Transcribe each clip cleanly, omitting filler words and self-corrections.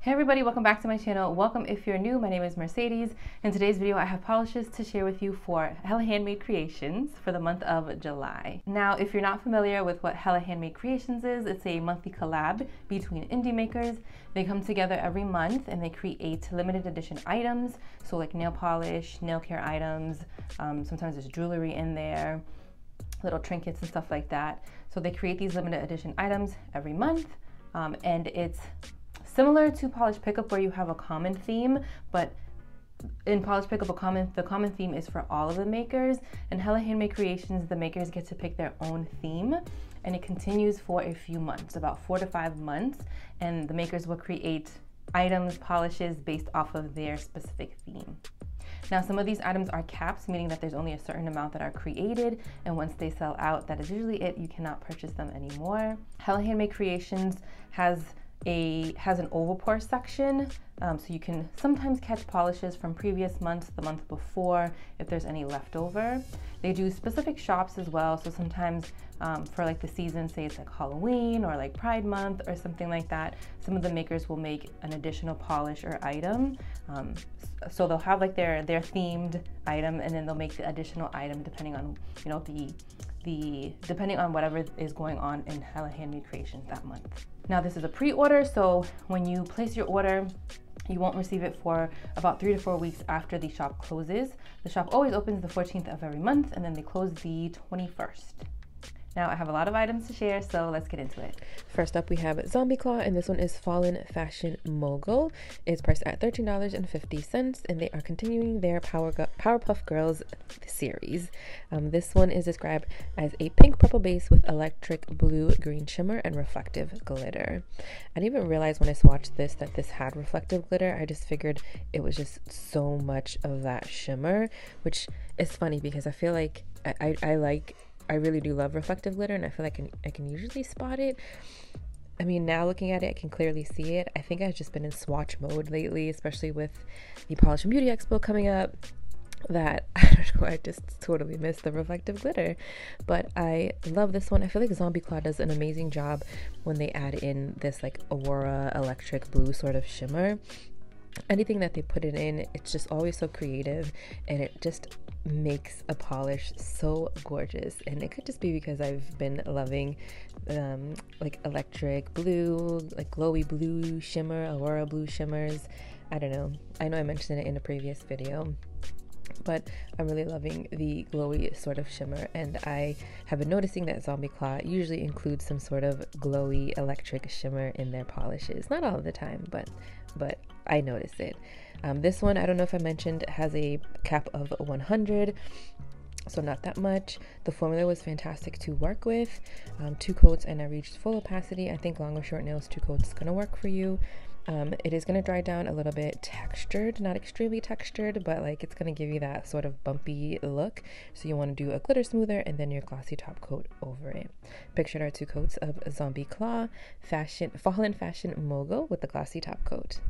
Hey everybody, welcome back to my channel. Welcome if you're new. My name is Mercedes. In today's video, I have polishes to share with you for Hella Handmade Creations for the month of July. Now, if you're not familiar with what Hella Handmade Creations is, it's a monthly collab between indie makers. They come together every month and they create limited edition items. So like nail polish, nail care items, sometimes there's jewelry in there, little trinkets and stuff like that. So they create these limited edition items every month, and it's similar to Polish Pickup where you have a common theme, but in Polish Pickup, the common theme is for all of the makers. In Hella Handmade Creations, the makers get to pick their own theme, and it continues for a few months, about 4 to 5 months, and the makers will create items, polishes based off of their specific theme. Now, some of these items are capped, meaning that there's only a certain amount that are created, and once they sell out, that is usually it. You cannot purchase them anymore. Hella Handmade Creations has an oval pour section, so you can sometimes catch polishes from previous months, the month before, if there's any leftover. They do specific shops as well, so sometimes for like the season, say it's like Halloween or like Pride Month or something like that, some of the makers will make an additional polish or item. So they'll have like their themed item, and then they'll make the additional item depending on, you know, depending on whatever is going on in Hella Handmade Creations that month. Now, this is a pre-order, so when you place your order, you won't receive it for about 3 to 4 weeks after the shop closes. The shop always opens the 14th of every month, and then they close the 21st. Now, I have a lot of items to share, so let's get into it. First up, we have Zombie Claw, and this one is Fallen Fashion Mogul. It's priced at $13.50, and they are continuing their Powerpuff Girls series. This one is described as a pink purple base with electric blue green shimmer and reflective glitter. I didn't even realize when I swatched this that this had reflective glitter. I just figured it was just so much of that shimmer, which is funny because I feel like I really do love reflective glitter, and I feel like I can usually spot it. I mean, now looking at it, I can clearly see it. I think I've just been in swatch mode lately, especially with the Polish and Beauty Expo coming up, that I don't know, I just totally missed the reflective glitter. But I love this one. I feel like Zombie Claw does an amazing job when they add in this like Aurora electric blue sort of shimmer. Anything that they put it in, it's just always so creative, and it just makes a polish so gorgeous. And it could just be because I've been loving like electric blue, like glowy blue shimmer, Aurora blue shimmers. I don't know, I know I mentioned it in a previous video, but I'm really loving the glowy sort of shimmer, and I have been noticing that Zombie Claw usually includes some sort of glowy electric shimmer in their polishes. Not all of the time, but I notice it. This one, I don't know if I mentioned, has a cap of 100, so not that much. The formula was fantastic to work with. 2 coats and I reached full opacity. I think long or short nails, 2 coats is gonna work for you. It is going to dry down a little bit textured, not extremely textured, but like it's going to give you that sort of bumpy look. So you want to do a glitter smoother and then your glossy top coat over it. Pictured are 2 coats of Zombie Claw, Fallen Fashion Mogul with the glossy top coat.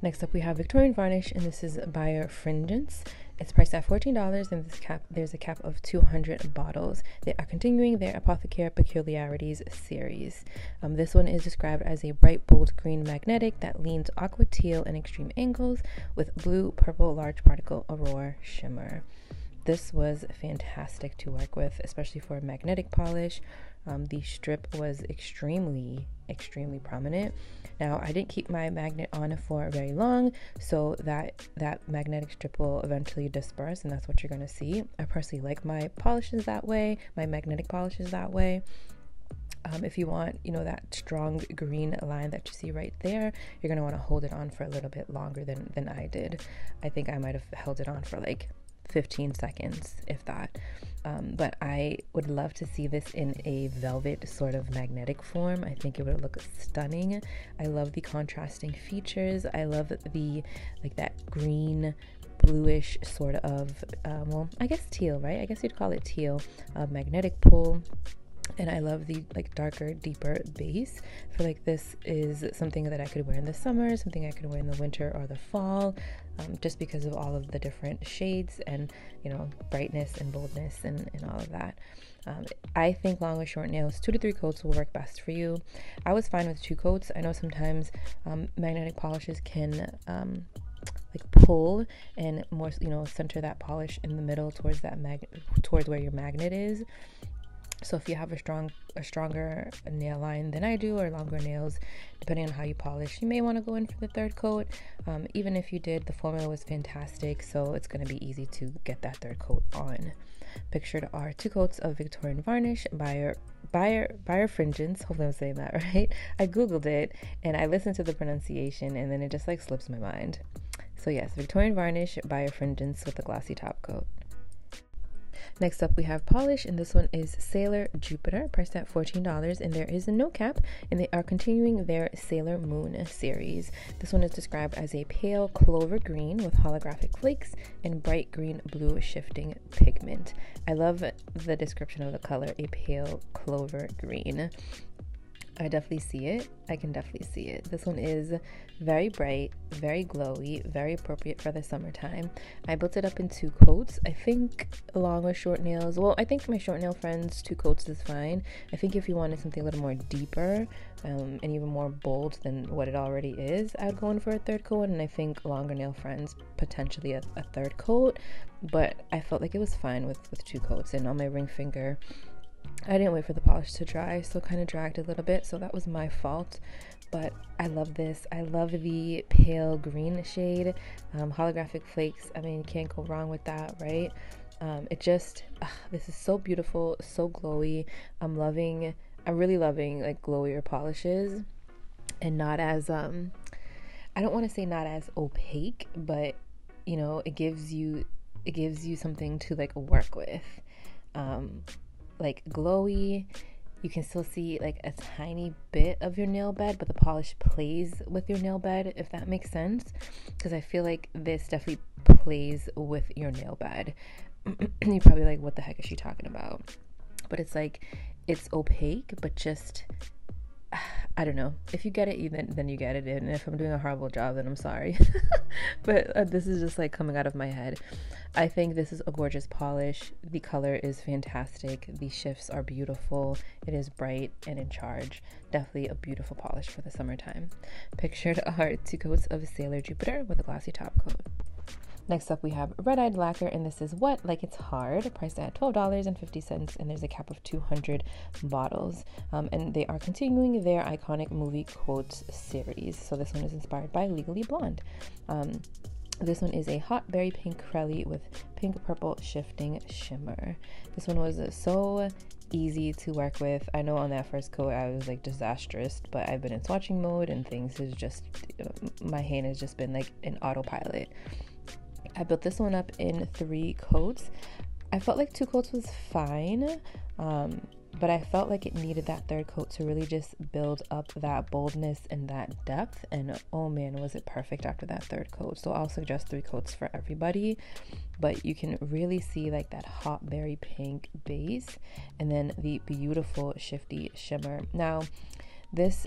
Next up, we have Victorian Varnish, and this is Birefringence. It's priced at $14, and there's a cap of 200 bottles. They are continuing their Apothecary Peculiarities series. This one is described as a bright, bold green magnetic that leans aqua teal in extreme angles with blue, purple, large particle Aurora shimmer. This was fantastic to work with, especially for a magnetic polish. The strip was extremely prominent. Now, I didn't keep my magnet on for very long, so that magnetic strip will eventually disperse, and that's what you're going to see. I personally like my polishes that way, my magnetic polishes that way. If you want, you know, that strong green line that you see right there, you're going to want to hold it on for a little bit longer than I did. I think I might have held it on for like 15 seconds, if that. But I would love to see this in a velvet sort of magnetic form. I think it would look stunning. I love the contrasting features. I love the like that green bluish sort of well, I guess teal, right? I guess you'd call it teal magnetic pull. and I love the like darker, deeper base. I feel like this is something that I could wear in the summer, something I could wear in the winter or the fall, just because of all of the different shades and, you know, brightness and boldness and all of that. I think long or short nails, 2 to 3 coats will work best for you. I was fine with 2 coats. I know sometimes magnetic polishes can like pull and more, you know, center that polish in the middle towards that towards where your magnet is. So if you have a stronger nail line than I do, or longer nails, depending on how you polish, you may want to go in for the 3rd coat. Even if you did, the formula was fantastic, so it's going to be easy to get that 3rd coat on. Pictured are 2 coats of Victorian varnish by Birefringence. Hopefully I'm saying that right. I googled it and I listened to the pronunciation, and then it just like slips my mind. So yes, Victorian varnish by Birefringence with a glossy top coat. Next up we have polish, and this one is Sailor Jupiter, priced at $14, and there is a no cap, and they are continuing their Sailor Moon series. This one is described as a pale clover green with holographic flakes and bright green blue shifting pigment. I love the description of the color, a pale clover green. I definitely see it. I can definitely see it. This one is very bright, very glowy, very appropriate for the summertime. I built it up in 2 coats. I think long or short nails, well, I think my short nail friends, 2 coats is fine. I think if you wanted something a little more deeper and even more bold than what it already is, I'd go in for a 3rd coat. And I think longer nail friends, potentially a 3rd coat. But I felt like it was fine with 2 coats. And on my ring finger, I didn't wait for the polish to dry, so kind of dragged a little bit, so that was my fault. But I love this. I love the pale green shade, holographic flakes. I mean, you can't go wrong with that, right? This is so beautiful, so glowy. I'm really loving like glowier polishes, and not as I don't want to say not as opaque, but you know, it gives you something to like work with. Like glowy, you can still see like a tiny bit of your nail bed, but the polish plays with your nail bed, if that makes sense, because I feel like this definitely plays with your nail bed. You're probably like, what the heck is she talking about? But it's like, it's opaque, but just, I don't know. If you get it, then you get it. And if I'm doing a horrible job, then I'm sorry. But this is just like coming out of my head. I think this is a gorgeous polish. The color is fantastic. The shifts are beautiful. It is bright and in charge. Definitely a beautiful polish for the summertime. Pictured are 2 coats of Sailor Jupiter with a glossy top coat. Next up we have Red Eyed Lacquer, and this is What Like It's Hard, priced at $12.50, and there's a cap of 200 bottles. And they are continuing their iconic movie quotes series. So this one is inspired by Legally Blonde. This one is a hot berry pink Crelly with pink purple shifting shimmer. This one was so easy to work with. I know on that first coat I was like disastrous, but I've been in swatching mode and things is just, my hand has just been like in autopilot. I built this one up in 3 coats. I felt like 2 coats was fine, but I felt like it needed that 3rd coat to really just build up that boldness and that depth. And oh man, was it perfect after that 3rd coat. So I'll suggest 3 coats for everybody, but you can really see like that hot berry pink base and then the beautiful shifty shimmer. Now, this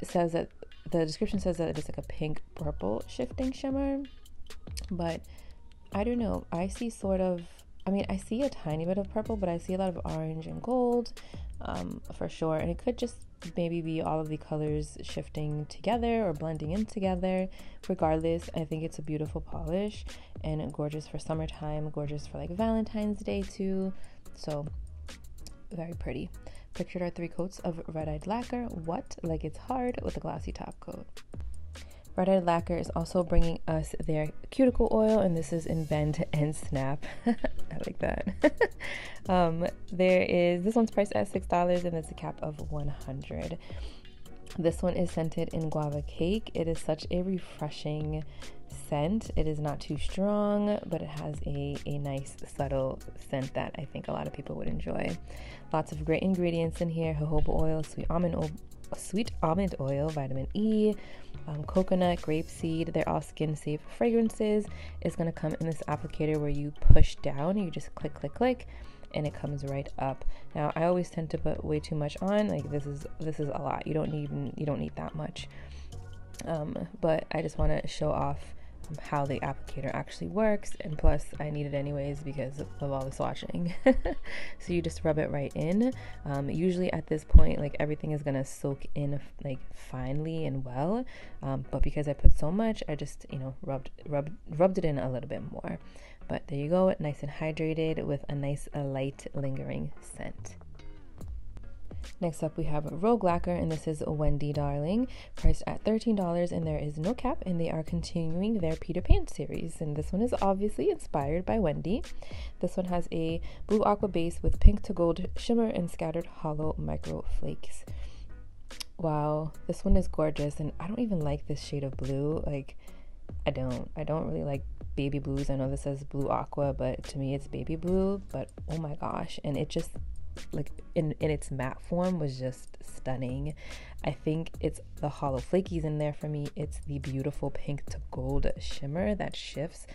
says that the description says that it's like a pink purple shifting shimmer, but I don't know. I see I see a tiny bit of purple, but I see a lot of orange and gold, for sure. And it could just maybe be all of the colors shifting together or blending in together. Regardless, I think it's a beautiful polish and gorgeous for summertime, gorgeous for like Valentine's Day too. So very pretty. Pictured are 3 coats of Red Eyed Lacquer, What Like It's Hard, with a glossy top coat. Red Eyed Lacquer is also bringing us their cuticle oil, and this is in Bend and Snap. I like that. This one's priced at $6, and it's a cap of 100. This one is scented in guava cake. It is such a refreshing scent. It is not too strong, but it has a nice subtle scent that I think a lot of people would enjoy. Lots of great ingredients in here: jojoba oil, sweet almond oil, vitamin E, coconut, grapeseed. They're all skin safe fragrances. It's going to come in this applicator where you push down, you just click, and it comes right up. Now I always tend to put way too much on, like this is a lot. You don't need that much. But I just want to show off how the applicator actually works, and plus I need it anyways because of all the swatching. So you just rub it right in. Usually at this point, like, everything is gonna soak in like finely and well, but because I put so much, I just, you know, rubbed it in a little bit more. But there you go, nice and hydrated with a nice light lingering scent. Next up, we have Rogue Lacquer, and this is Wendy Darling, priced at $13, and there is no cap, and they are continuing their Peter Pan series. And this one is obviously inspired by Wendy. This one has a blue aqua base with pink to gold shimmer and scattered hollow micro flakes. Wow, this one is gorgeous, and I don't even like this shade of blue. Like, I don't really like baby blues. I know this says blue aqua, but to me it's baby blue. But oh my gosh, and it just, like, in its matte form was just stunning. I think it's the hollow flakies in there for me. It's the beautiful pink to gold shimmer that shifts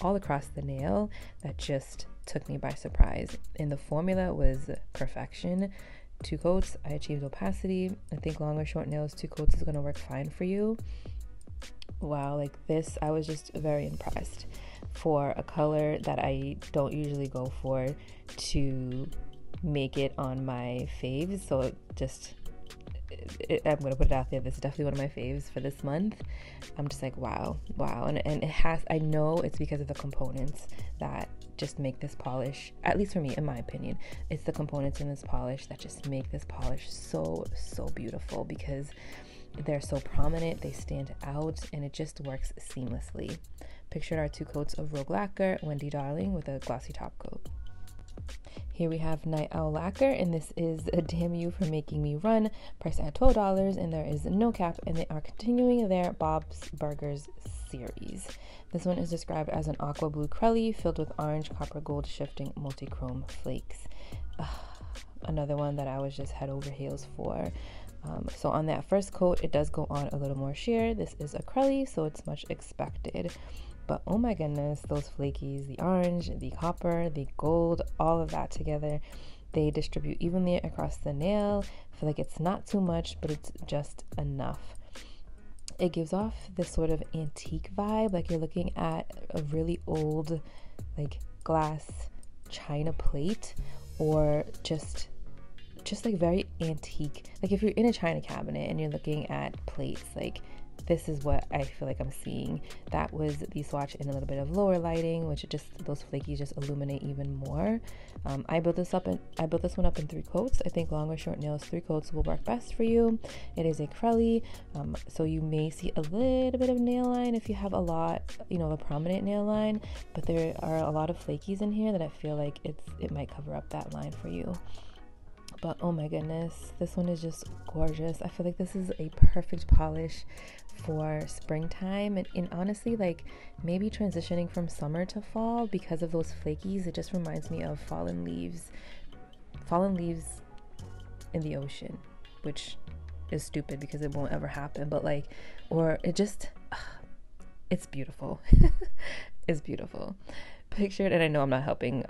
all across the nail that just took me by surprise. And the formula was perfection. 2 coats, I achieved opacity. I think long or short nails, 2 coats is going to work fine for you. Wow, like this, I was just very impressed for a color that I don't usually go for to make it on my faves. So I'm gonna put it out there, this is definitely one of my faves for this month. I'm just like, wow. And it has, I know it's because of the components that just make this polish, at least for me, in my opinion, it's the components in this polish that just make this polish so beautiful, because they're so prominent, they stand out, and it just works seamlessly. Pictured are 2 coats of Rogue Lacquer, Wendy Darling, with a glossy top coat. Here we have Night Owl Lacquer, and this is a Damn You for Making Me Run, priced at $12, and there is no cap, and they are continuing their Bob's Burgers series. This one is described as an aqua blue crelly filled with orange, copper, gold shifting multi-chrome flakes. Another one that I was just head over heels for. So on that first coat, it does go on a little more sheer. This is a crelly, so it's much expected. But oh my goodness, those flakies, the orange, the copper, the gold, all of that together, they distribute evenly across the nail. I feel like it's not too much, but it's just enough. It gives off this sort of antique vibe, like you're looking at a really old, like, glass china plate, or just like very antique. Like if you're in a china cabinet and you're looking at plates, like, this is what I feel like I'm seeing. That was the swatch in a little bit of lower lighting, which just, those flakies just illuminate even more. I built this one up in 3 coats. I think long or short nails, 3 coats will work best for you. It is a crelly, so you may see a little bit of nail line if you have a lot, you know, a prominent nail line, but there are a lot of flakies in here that I feel like it might cover up that line for you. But oh my goodness, this one is just gorgeous. I feel like this is a perfect polish for springtime, and honestly, like, maybe transitioning from summer to fall, because of those flakies. It just reminds me of fallen leaves in the ocean, which is stupid because it won't ever happen, but like, or it just, it's beautiful. It's beautiful. Pictured, and I know I'm not helping,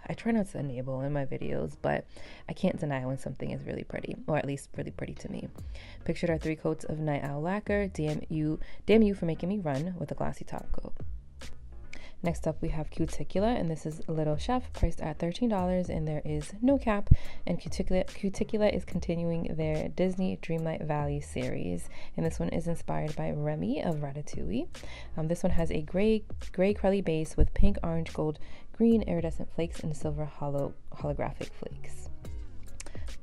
I try not to enable in my videos, but I can't deny when something is really pretty, or at least really pretty to me. Pictured are 3 coats of Night Owl Lacquer, Damn You for Making Me Run, with a glossy top coat. Next up, we have Cuticula, and this is Little Chef, priced at $13, and there is no cap. And Cuticula is continuing their Disney Dreamlight Valley series, and this one is inspired by Remy of Ratatouille. This one has a gray crelly base with pink, orange, gold, green iridescent flakes and silver holographic flakes.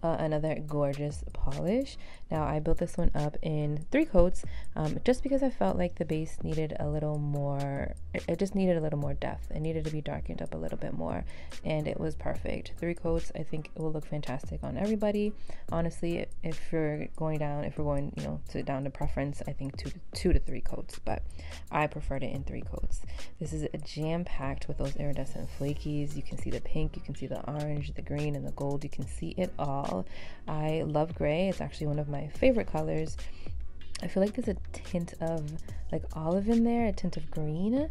Another gorgeous polish. Now I built this one up in 3 coats, just because I felt like the base needed a little more, it just needed a little more depth. It needed to be darkened up a little bit more, and it was perfect. 3 coats, I think it will look fantastic on everybody. Honestly, if we're going, you know, down to preference, I think 2 to 3 coats, but I preferred it in 3 coats. This is jam-packed with those iridescent flakies. You can see the pink, you can see the orange, the green, and the gold. You can see it all. I love gray. It's actually one of my favorite colors. I feel like there's a tint of like olive in there, a tint of green.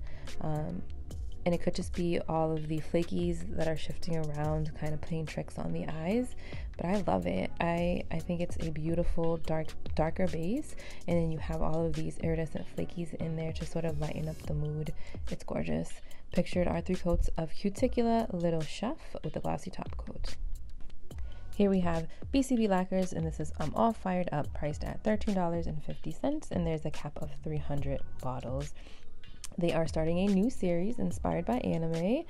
And it could just be all of the flakies that are shifting around, kind of playing tricks on the eyes. But I love it. I think it's a beautiful darker base, and then you have all of these iridescent flakies in there to sort of lighten up the mood. It's gorgeous. Pictured are 3 coats of Cuticula Little Chef with a glossy top coat. Here we have BCB lacquers, and this is all fired up, priced at $13.50, and there's a cap of 300 bottles. They are starting a new series inspired by anime.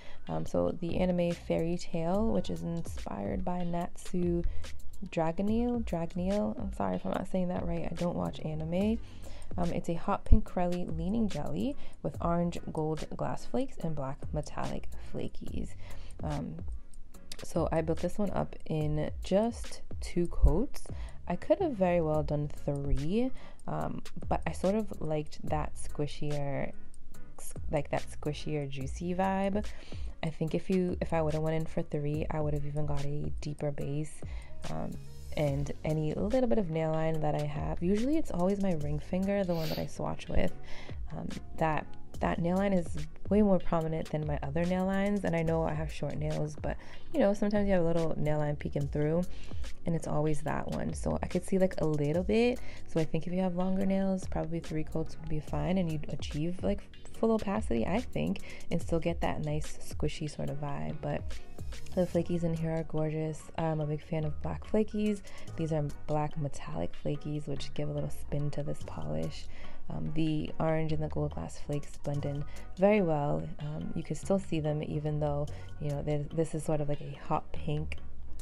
So the anime Fairy Tail, which is inspired by Natsu Dragoneel. I'm sorry if I'm not saying that right. I don't watch anime. It's a hot pink Crelly leaning jelly with orange gold glass flakes and black metallic flakies. So I built this one up in just 2 coats. I could have very well done 3, but I sort of liked that squishier, juicy vibe. I think if I would have went in for 3, I would have even got a deeper base, and any little bit of nail line that I have. Usually it's always my ring finger, the one that I swatch with. That nail line is way more prominent than my other nail lines, and I know I have short nails, but you know, sometimes you have a little nail line peeking through, and it's always that one. So I could see like a little bit. So I think if you have longer nails, probably 3 coats would be fine, and you'd achieve like full opacity, I think, and still get that nice squishy sort of vibe. But the flakies in here are gorgeous. I'm a big fan of black flakies. These are black metallic flakies, which give a little spin to this polish. The orange and the gold glass flakes blend in very well. You can still see them, even though, you know, this is sort of like a hot pink.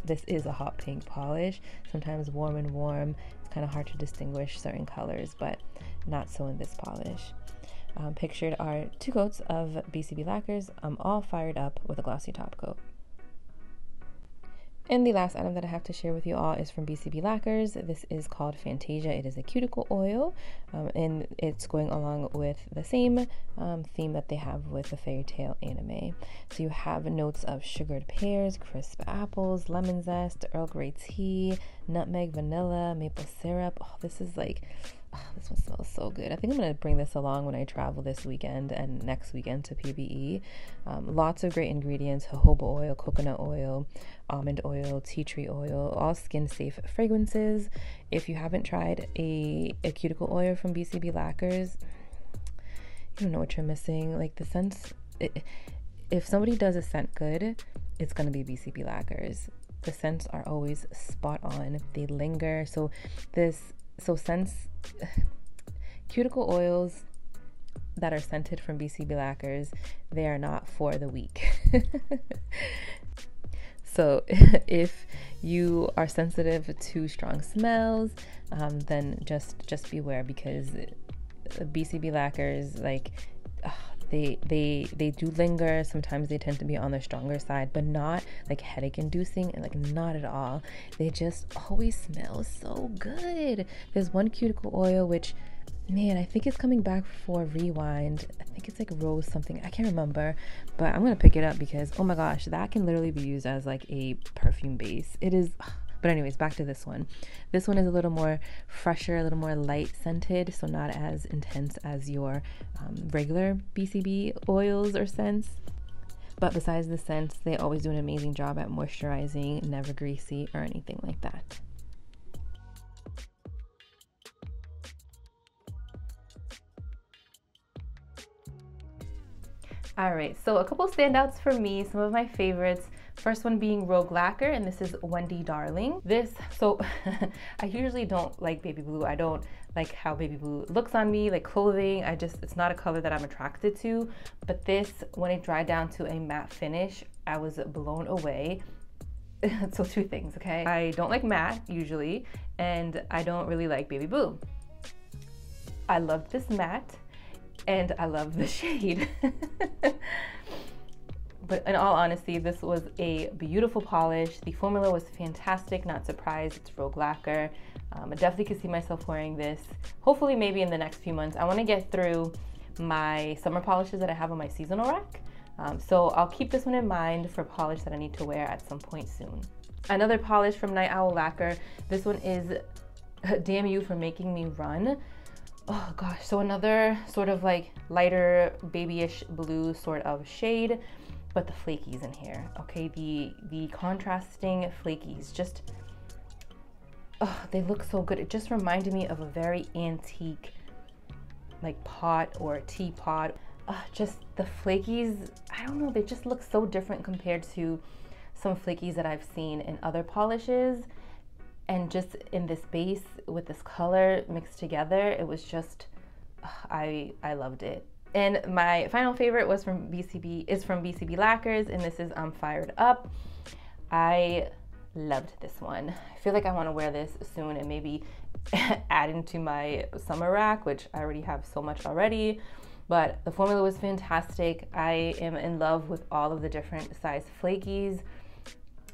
This is a hot pink polish. Sometimes warm and warm. It's kind of hard to distinguish certain colors, but not so in this polish. Pictured are 2 coats of BCB lacquers, all fired up with a glossy top coat. And the last item that I have to share with you all is from BCB Lacquers. This is called Fantasia. It is a cuticle oil, and it's going along with the same theme that they have with the Fairy Tail anime. So you have notes of sugared pears, crisp apples, lemon zest, Earl Grey tea, nutmeg, vanilla, maple syrup. Oh, this is like... Oh, this one smells so good. I think I'm going to bring this along when I travel this weekend and next weekend to PBE. Lots of great ingredients: jojoba oil, coconut oil, almond oil, tea tree oil, all skin safe fragrances. If you haven't tried a cuticle oil from BCB Lacquers, you don't know what you're missing. Like the scents, if somebody does a scent good, it's going to be BCB Lacquers. The scents are always spot on. They linger. So scents, cuticle oils that are scented from BCB Lacquers, they are not for the weak. So if you are sensitive to strong smells, then just beware, because BCB Lacquers, like, they do linger. Sometimes they tend to be on the stronger side, but not like headache inducing, and like not at all. They just always smell so good. There's one cuticle oil which, man, I think it's coming back for Rewind. I think it's like rose something, I can't remember, but I'm gonna pick it up because, oh my gosh, that can literally be used as like a perfume base. It is. But anyways, back to this one. This one is a little more fresher, a little more light scented, so not as intense as your regular BCB oils or scents. But besides the scents, they always do an amazing job at moisturizing, never greasy or anything like that. All right, so a couple standouts for me, some of my favorites. First one being Rogue Lacquer, and this is Wendy Darling. I usually don't like baby blue. I don't like how baby blue looks on me, like clothing. It's not a color that I'm attracted to. But this, when it dried down to a matte finish, I was blown away. So 2 things, okay? I don't like matte usually, and I don't really like baby blue. I love this matte, and I love the shade. But in all honesty, this was a beautiful polish. The formula was fantastic, not surprised. It's Rogue Lacquer. I definitely could see myself wearing this, hopefully maybe in the next few months. I want to get through my summer polishes that I have on my seasonal rack. So I'll keep this one in mind for polish that I need to wear at some point soon. Another polish from Night Owl Lacquer. This one is Damn You for Making Me Run. Oh gosh, so another sort of like lighter babyish blue sort of shade, but the flakies in here, okay? The contrasting flakies, just, oh, they look so good. It just reminded me of a very antique like pot or teapot. Just the flakies, I don't know, they just look so different compared to some flakies that I've seen in other polishes. And just in this base with this color mixed together, it was just, I loved it. And my final favorite was from BCB Lacquers, and this is Fired Up. I loved this one. I feel like I want to wear this soon and maybe add into my summer rack, which I already have so much already. But the formula was fantastic. I am in love with all of the different size flakies.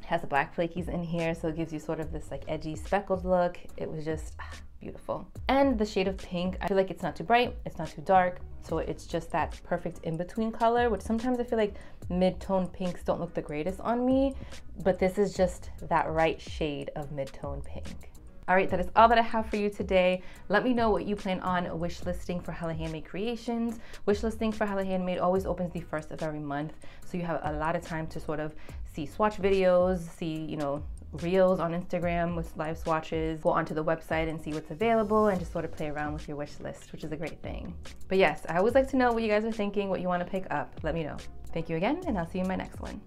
Has the black flakies in here, so it gives you sort of this like edgy speckled look. It was just beautiful. And the shade of pink, I feel like it's not too bright, it's not too dark, so it's just that perfect in-between color, which sometimes I feel like mid-tone pinks don't look the greatest on me, but this is just that right shade of mid-tone pink. All right, that is all that I have for you today. Let me know what you plan on wish listing for Hella Handmade Creations. Wish listing for Hella Handmade always opens the 1st of every month, so you have a lot of time to sort of see swatch videos, see, you know, reels on Instagram with live swatches, go onto the website and see what's available and just sort of play around with your wish list, which is a great thing. But yes, I always like to know what you guys are thinking, what you want to pick up. Let me know. Thank you again, and I'll see you in my next one.